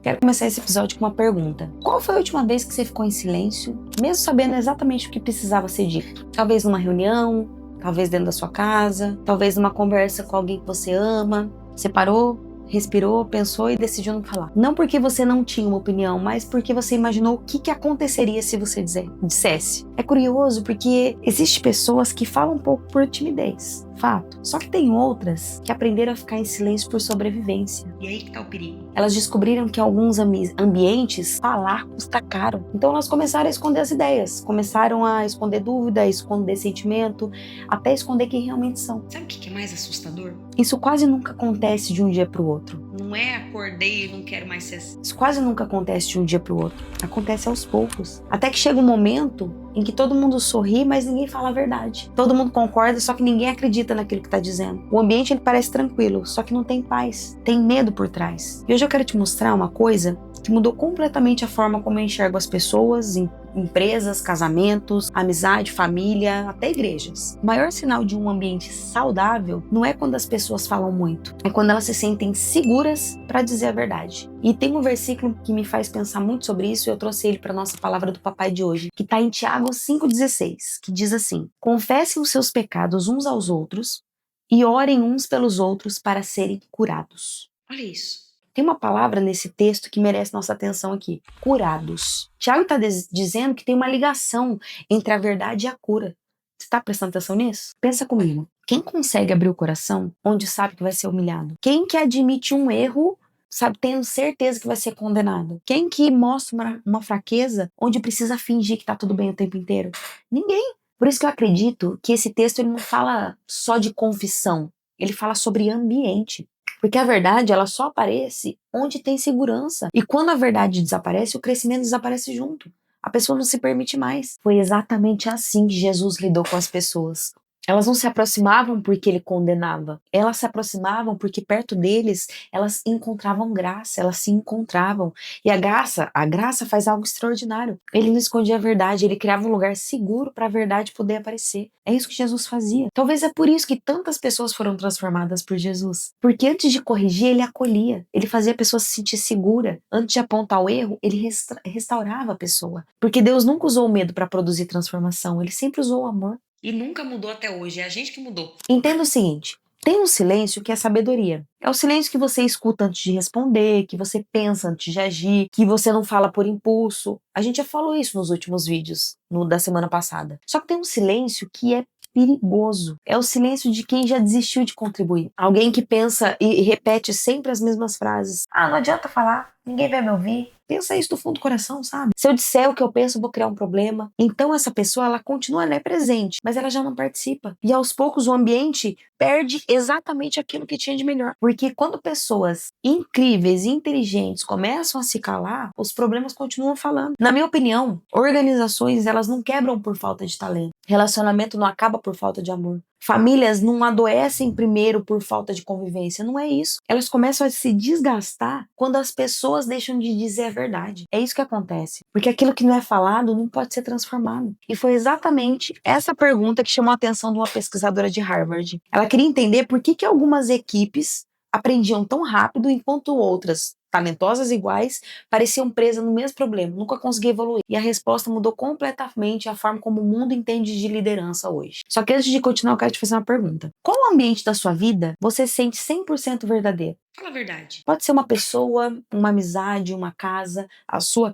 Quero começar esse episódio com uma pergunta. Qual foi a última vez que você ficou em silêncio, mesmo sabendo exatamente o que precisava ser dito? Talvez numa reunião, talvez dentro da sua casa, talvez numa conversa com alguém que você ama. Você parou, respirou, pensou e decidiu não falar. Não porque você não tinha uma opinião, mas porque você imaginou o que aconteceria se você dissesse. É curioso porque existem pessoas que falam um pouco por timidez, fato. Só que tem outras que aprenderam a ficar em silêncio por sobrevivência. E aí que tá o perigo. Elas descobriram que em alguns ambientes falar custa caro. Então elas começaram a esconder as ideias, começaram a esconder dúvida, a esconder sentimento, até esconder quem realmente são. Sabe o que é mais assustador? Isso quase nunca acontece de um dia pro outro. Não é acordei e não quero mais ser assim. Isso quase nunca acontece de um dia pro outro. Acontece aos poucos. Até que chega um momento em que todo mundo sorri, mas ninguém fala a verdade. Todo mundo concorda, só que ninguém acredita naquilo que está dizendo. O ambiente ele parece tranquilo, só que não tem paz. Tem medo por trás. E hoje eu quero te mostrar uma coisa que mudou completamente a forma como eu enxergo as pessoas, empresas, casamentos, amizade, família, até igrejas. O maior sinal de um ambiente saudável não é quando as pessoas falam muito, é quando elas se sentem seguras para dizer a verdade. E tem um versículo que me faz pensar muito sobre isso, e eu trouxe ele para nossa palavra do papai de hoje, que está em Tiago 5,16, que diz assim: confessem os seus pecados uns aos outros e orem uns pelos outros para serem curados. Olha isso. Tem uma palavra nesse texto que merece nossa atenção aqui: curados. Tiago está dizendo que tem uma ligação entre a verdade e a cura. Você está prestando atenção nisso? Pensa comigo. Quem consegue abrir o coração onde sabe que vai ser humilhado? Quem que admite um erro, sabe, tendo certeza que vai ser condenado? Quem que mostra uma fraqueza onde precisa fingir que tá tudo bem o tempo inteiro? Ninguém. Por isso que eu acredito que esse texto ele não fala só de confissão, ele fala sobre ambiente. Porque a verdade, ela só aparece onde tem segurança. E quando a verdade desaparece, o crescimento desaparece junto. A pessoa não se permite mais. Foi exatamente assim que Jesus lidou com as pessoas. Elas não se aproximavam porque ele condenava. Elas se aproximavam porque perto deles elas encontravam graça, elas se encontravam. E a graça faz algo extraordinário. Ele não escondia a verdade, ele criava um lugar seguro para a verdade poder aparecer. É isso que Jesus fazia. Talvez é por isso que tantas pessoas foram transformadas por Jesus. Porque antes de corrigir, ele acolhia. Ele fazia a pessoa se sentir segura. Antes de apontar o erro, ele restaurava a pessoa. Porque Deus nunca usou o medo para produzir transformação, ele sempre usou o amor. E nunca mudou até hoje, é a gente que mudou. Entenda o seguinte, tem um silêncio que é sabedoria. É o silêncio que você escuta antes de responder, que você pensa antes de agir, que você não fala por impulso. A gente já falou isso nos últimos vídeos, da semana passada. Só que tem um silêncio que é perigoso. É o silêncio de quem já desistiu de contribuir. Alguém que pensa e repete sempre as mesmas frases. Ah, não adianta falar, ninguém vai me ouvir. Pensa isso do fundo do coração, sabe? Se eu disser o que eu penso, eu vou criar um problema. Então essa pessoa, ela continua, ela é presente, mas ela já não participa. E aos poucos o ambiente perde exatamente aquilo que tinha de melhor. Porque quando pessoas incríveis e inteligentes começam a se calar, os problemas continuam falando. Na minha opinião, organizações, elas não quebram por falta de talento. Relacionamento não acaba por falta de amor. Famílias não adoecem primeiro por falta de convivência, não é isso. Elas começam a se desgastar quando as pessoas deixam de dizer a verdade. É isso que acontece. Porque aquilo que não é falado não pode ser transformado. E foi exatamente essa pergunta que chamou a atenção de uma pesquisadora de Harvard. Ela queria entender por que algumas equipes aprendiam tão rápido enquanto outras, talentosas iguais, pareciam presas no mesmo problema, nunca conseguiam evoluir. E a resposta mudou completamente a forma como o mundo entende de liderança hoje. Só que antes de continuar, eu quero te fazer uma pergunta. Qual ambiente da sua vida você sente 100% verdadeiro? Fala a verdade. Pode ser uma pessoa, uma amizade, uma casa, a sua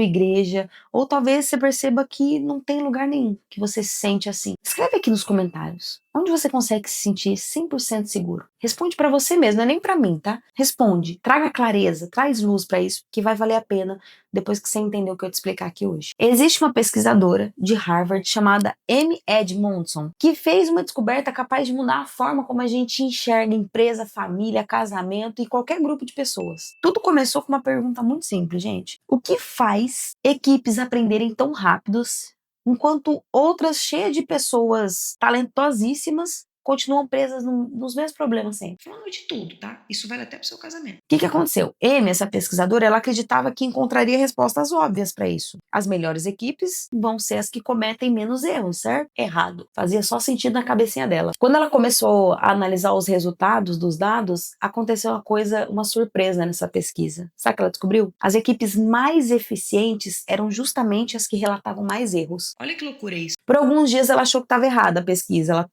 igreja, ou talvez você perceba que não tem lugar nenhum que você se sente assim. Escreve aqui nos comentários. Onde você consegue se sentir 100% seguro? Responde pra você mesmo, não é nem pra mim, tá? Responde, traga clareza, traz luz pra isso, que vai valer a pena depois que você entender o que eu te explicar aqui hoje. Existe uma pesquisadora de Harvard chamada Amy Edmondson, que fez uma descoberta capaz de mudar a forma como a gente enxerga empresa, família, casamento e qualquer grupo de pessoas. Tudo começou com uma pergunta muito simples, gente. O que faz equipes aprenderem tão rápidos enquanto outras cheias de pessoas talentosíssimas continuam presas nos mesmos problemas sempre. Falando de tudo, tá? Isso vale até pro seu casamento. O que aconteceu? Amy, essa pesquisadora, ela acreditava que encontraria respostas óbvias para isso. As melhores equipes vão ser as que cometem menos erros, certo? Errado. Fazia só sentido na cabecinha dela. Quando ela começou a analisar os resultados dos dados, aconteceu uma surpresa nessa pesquisa. Sabe o que ela descobriu? As equipes mais eficientes eram justamente as que relatavam mais erros. Olha que loucura isso. Por alguns dias ela achou que estava errada a pesquisa. Ela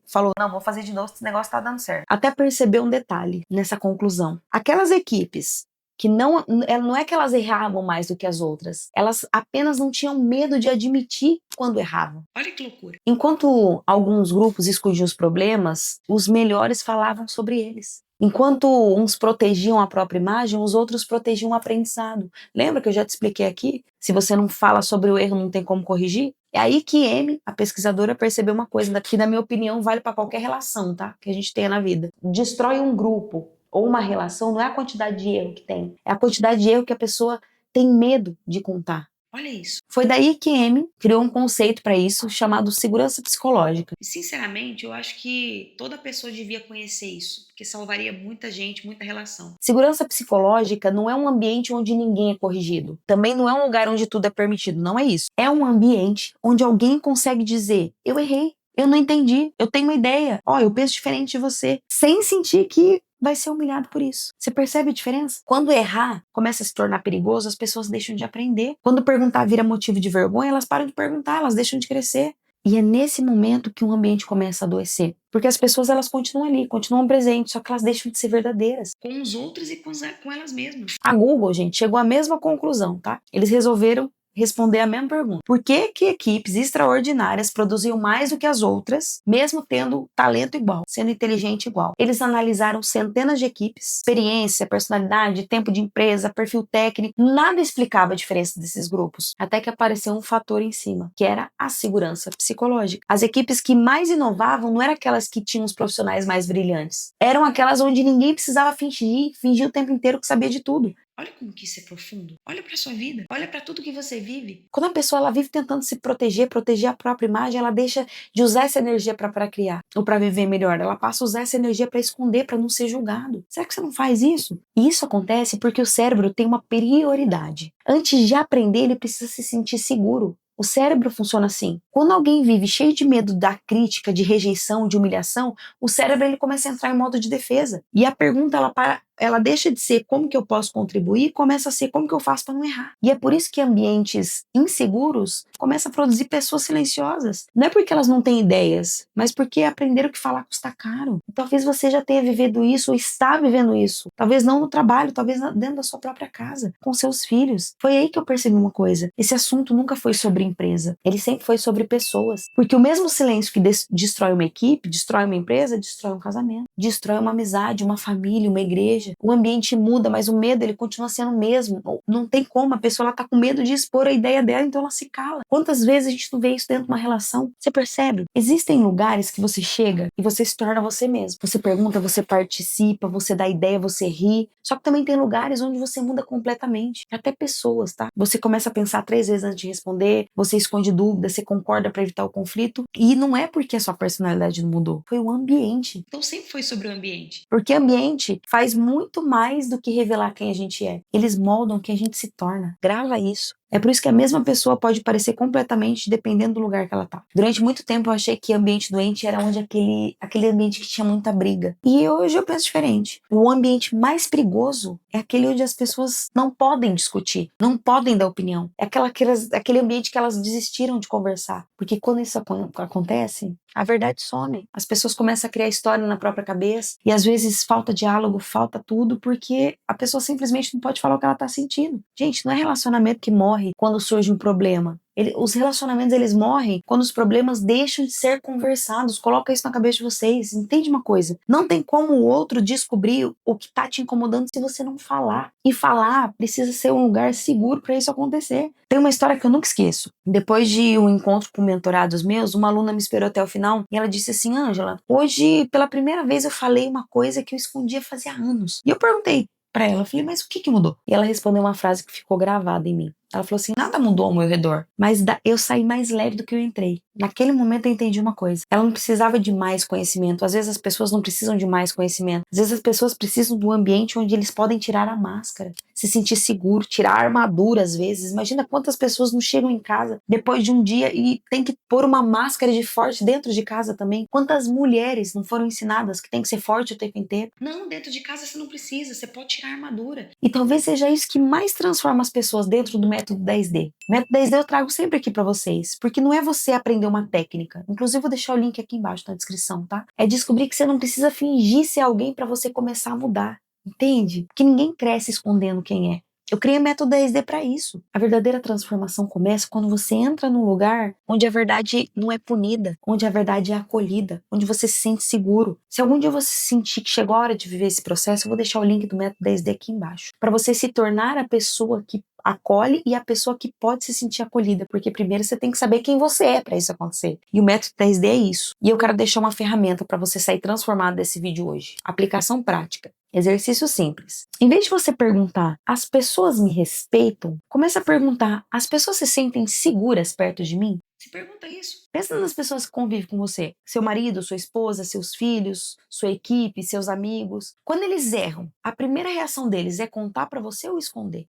falou, não, vou fazer de novo, esse negócio tá dando certo. Até percebeu um detalhe nessa conclusão. Aquelas equipes que não é que elas erravam mais do que as outras, elas apenas não tinham medo de admitir quando erravam. Olha que loucura. Enquanto alguns grupos escondiam os problemas, os melhores falavam sobre eles. Enquanto uns protegiam a própria imagem, os outros protegiam o aprendizado. Lembra que eu já te expliquei aqui? Se você não fala sobre o erro, não tem como corrigir? É aí que Amy, a pesquisadora, percebeu uma coisa que, na minha opinião, vale para qualquer relação, tá? Que a gente tenha na vida. Destrói um grupo ou uma relação não é a quantidade de erro que tem, é a quantidade de erro que a pessoa tem medo de contar. Olha isso. Foi daí que Amy criou um conceito para isso chamado segurança psicológica. E, sinceramente, eu acho que toda pessoa devia conhecer isso, porque salvaria muita gente, muita relação. Segurança psicológica não é um ambiente onde ninguém é corrigido. Também não é um lugar onde tudo é permitido, não é isso. É um ambiente onde alguém consegue dizer, eu errei, eu não entendi, eu tenho uma ideia, eu penso diferente de você, sem sentir que vai ser humilhado por isso. Você percebe a diferença? Quando errar começa a se tornar perigoso, as pessoas deixam de aprender. Quando perguntar vira motivo de vergonha, elas param de perguntar, elas deixam de crescer. E é nesse momento que um ambiente começa a adoecer. Porque as pessoas, elas continuam ali, continuam presentes, só que elas deixam de ser verdadeiras. Com os outros e com elas mesmas. A Google, gente, chegou à mesma conclusão, tá? Eles resolveram responder a mesma pergunta. Por que equipes extraordinárias produziam mais do que as outras, mesmo tendo talento igual, sendo inteligente igual? Eles analisaram centenas de equipes, experiência, personalidade, tempo de empresa, perfil técnico, nada explicava a diferença desses grupos, até que apareceu um fator em cima, que era a segurança psicológica. As equipes que mais inovavam não eram aquelas que tinham os profissionais mais brilhantes, eram aquelas onde ninguém precisava fingir o tempo inteiro que sabia de tudo. Olha como que isso é profundo. Olha pra sua vida. Olha pra tudo que você vive. Quando a pessoa ela vive tentando se proteger a própria imagem, ela deixa de usar essa energia para criar ou para viver melhor. Ela passa a usar essa energia para esconder, para não ser julgado. Será que você não faz isso? E isso acontece porque o cérebro tem uma prioridade. Antes de aprender, ele precisa se sentir seguro. O cérebro funciona assim. Quando alguém vive cheio de medo da crítica, de rejeição, de humilhação, o cérebro ele começa a entrar em modo de defesa. E a pergunta ela deixa de ser como que eu posso contribuir e começa a ser como que eu faço para não errar. E é por isso que ambientes inseguros começam a produzir pessoas silenciosas. Não é porque elas não têm ideias, mas porque aprenderam que falar custa caro. E talvez você já tenha vivido isso ou está vivendo isso. Talvez não no trabalho, talvez dentro da sua própria casa, com seus filhos. Foi aí que eu percebi uma coisa. Esse assunto nunca foi sobre empresa. Ele sempre foi sobre pessoas. Porque o mesmo silêncio que destrói uma equipe, destrói uma empresa, destrói um casamento, destrói uma amizade, uma família, uma igreja. O ambiente muda, mas o medo ele continua sendo o mesmo. Não tem como, a pessoa ela tá com medo de expor a ideia dela, então ela se cala. Quantas vezes a gente não vê isso dentro de uma relação? Você percebe? Existem lugares que você chega e você se torna você mesmo. Você pergunta, você participa, você dá ideia, você ri. Só que também tem lugares onde você muda completamente. Até pessoas, tá? Você começa a pensar 3 vezes antes de responder, você esconde dúvidas, você concorda para evitar o conflito. E não é porque a sua personalidade não mudou, foi o ambiente. Então sempre foi sobre o ambiente. Porque ambiente faz muito mais do que revelar quem a gente é. Eles moldam quem a gente se torna. Grava isso. É por isso que a mesma pessoa pode parecer completamente dependendo do lugar que ela tá. Durante muito tempo eu achei que ambiente doente era onde aquele ambiente que tinha muita briga. E hoje eu penso diferente. O ambiente mais perigoso é aquele onde as pessoas não podem discutir, não podem dar opinião. É aquele ambiente que elas desistiram de conversar. Porque quando isso acontece, a verdade some. As pessoas começam a criar história na própria cabeça e às vezes falta diálogo, falta tudo, porque a pessoa simplesmente não pode falar o que ela tá sentindo. Gente, não é relacionamento que morre quando surge um problema. Os relacionamentos eles morrem quando os problemas deixam de ser conversados. Coloca isso na cabeça de vocês. Entende uma coisa? Não tem como o outro descobrir o que tá te incomodando se você não falar. E falar precisa ser um lugar seguro para isso acontecer. Tem uma história que eu nunca esqueço. Depois de um encontro com mentorados meus, uma aluna me esperou até o final e ela disse assim: Ângela, hoje pela primeira vez eu falei uma coisa que eu escondia fazia anos. E eu perguntei pra ela, eu falei, mas o que mudou? E ela respondeu uma frase que ficou gravada em mim. Ela falou assim, nada mudou ao meu redor, mas eu saí mais leve do que eu entrei. Naquele momento eu entendi uma coisa, ela não precisava de mais conhecimento, às vezes as pessoas não precisam de mais conhecimento, às vezes as pessoas precisam de um ambiente onde eles podem tirar a máscara, se sentir seguro, tirar a armadura às vezes. Imagina quantas pessoas não chegam em casa depois de um dia e tem que pôr uma máscara de forte dentro de casa também. Quantas mulheres não foram ensinadas que tem que ser forte o tempo inteiro? Não, dentro de casa você não precisa, você pode tirar a armadura. E talvez seja isso que mais transforma as pessoas dentro do método 10D. O método 10D eu trago sempre aqui pra vocês, porque não é você aprender uma técnica. Inclusive vou deixar o link aqui embaixo na descrição, tá? É descobrir que você não precisa fingir ser alguém pra você começar a mudar. Entende? Porque ninguém cresce escondendo quem é. Eu criei o método 10D para isso. A verdadeira transformação começa quando você entra num lugar onde a verdade não é punida, onde a verdade é acolhida, onde você se sente seguro. Se algum dia você sentir que chegou a hora de viver esse processo, eu vou deixar o link do método 10D aqui embaixo, para você se tornar a pessoa que acolhe e a pessoa que pode se sentir acolhida, porque primeiro você tem que saber quem você é para isso acontecer. E o método 10D é isso. E eu quero deixar uma ferramenta para você sair transformado desse vídeo hoje. Aplicação prática. Exercício simples. Em vez de você perguntar, as pessoas me respeitam? Começa a perguntar, as pessoas se sentem seguras perto de mim? Se pergunta isso. Pensa nas pessoas que convivem com você. Seu marido, sua esposa, seus filhos, sua equipe, seus amigos. Quando eles erram, a primeira reação deles é contar pra você ou esconder?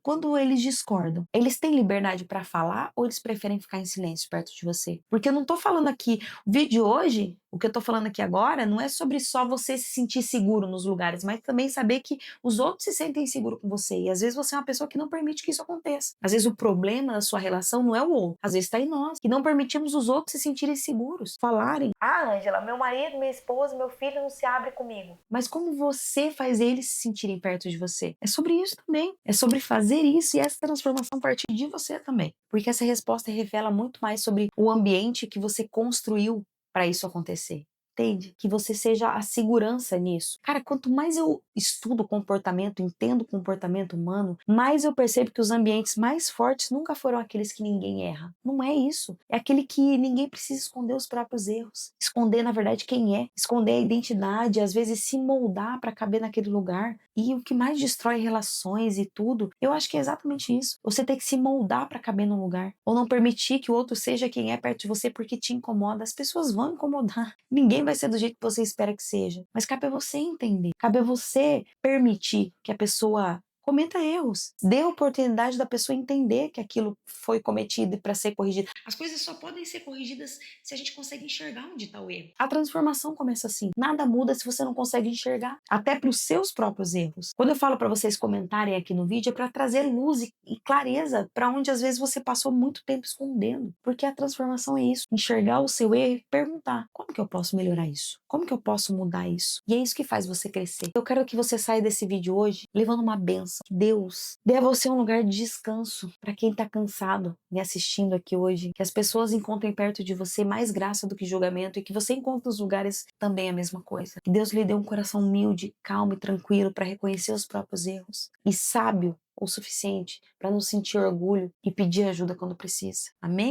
Quando eles discordam, eles têm liberdade pra falar ou eles preferem ficar em silêncio perto de você? Porque eu não tô falando aqui, o vídeo de hoje, o que eu tô falando aqui agora, não é sobre só você se sentir seguro nos lugares, mas também saber que os outros se sentem seguros com você. E às vezes você é uma pessoa que não permite que isso aconteça. Às vezes o problema da sua relação não é o outro, às vezes tá em nós, que não permitimos os outros se sentirem seguros, falarem. Ah, Ângela, meu marido, minha esposa, meu filho não se abre comigo. Mas como você faz eles se sentirem perto de você? É sobre isso também. É sobre fazer isso e essa transformação partir de você também. Porque essa resposta revela muito mais sobre o ambiente que você construiu para isso acontecer. Entende? Que você seja a segurança nisso. Cara, quanto mais eu estudo comportamento, entendo o comportamento humano, mais eu percebo que os ambientes mais fortes nunca foram aqueles que ninguém erra. Não é isso. É aquele que ninguém precisa esconder os próprios erros. Esconder, na verdade, quem é. Esconder a identidade, às vezes se moldar para caber naquele lugar. E o que mais destrói relações e tudo, eu acho que é exatamente isso. Você tem que se moldar para caber num lugar. Ou não permitir que o outro seja quem é perto de você porque te incomoda. As pessoas vão incomodar. Ninguém vai ser do jeito que você espera que seja. Mas cabe a você entender. Cabe a você permitir que a pessoa cometa erros. Dê a oportunidade da pessoa entender que aquilo foi cometido para ser corrigido. As coisas só podem ser corrigidas se a gente consegue enxergar onde está o erro. A transformação começa assim. Nada muda se você não consegue enxergar, até para os seus próprios erros. Quando eu falo para vocês comentarem aqui no vídeo, é para trazer luz e clareza para onde às vezes você passou muito tempo escondendo. Porque a transformação é isso. Enxergar o seu erro e perguntar, como que eu posso melhorar isso? Como que eu posso mudar isso? E é isso que faz você crescer. Eu quero que você saia desse vídeo hoje levando uma bênção. Que Deus dê a você um lugar de descanso para quem tá cansado me assistindo aqui hoje. Que as pessoas encontrem perto de você mais graça do que julgamento e que você encontre nos lugares também a mesma coisa. Que Deus lhe dê um coração humilde, calmo e tranquilo para reconhecer os próprios erros e sábio o suficiente para não sentir orgulho e pedir ajuda quando precisa. Amém?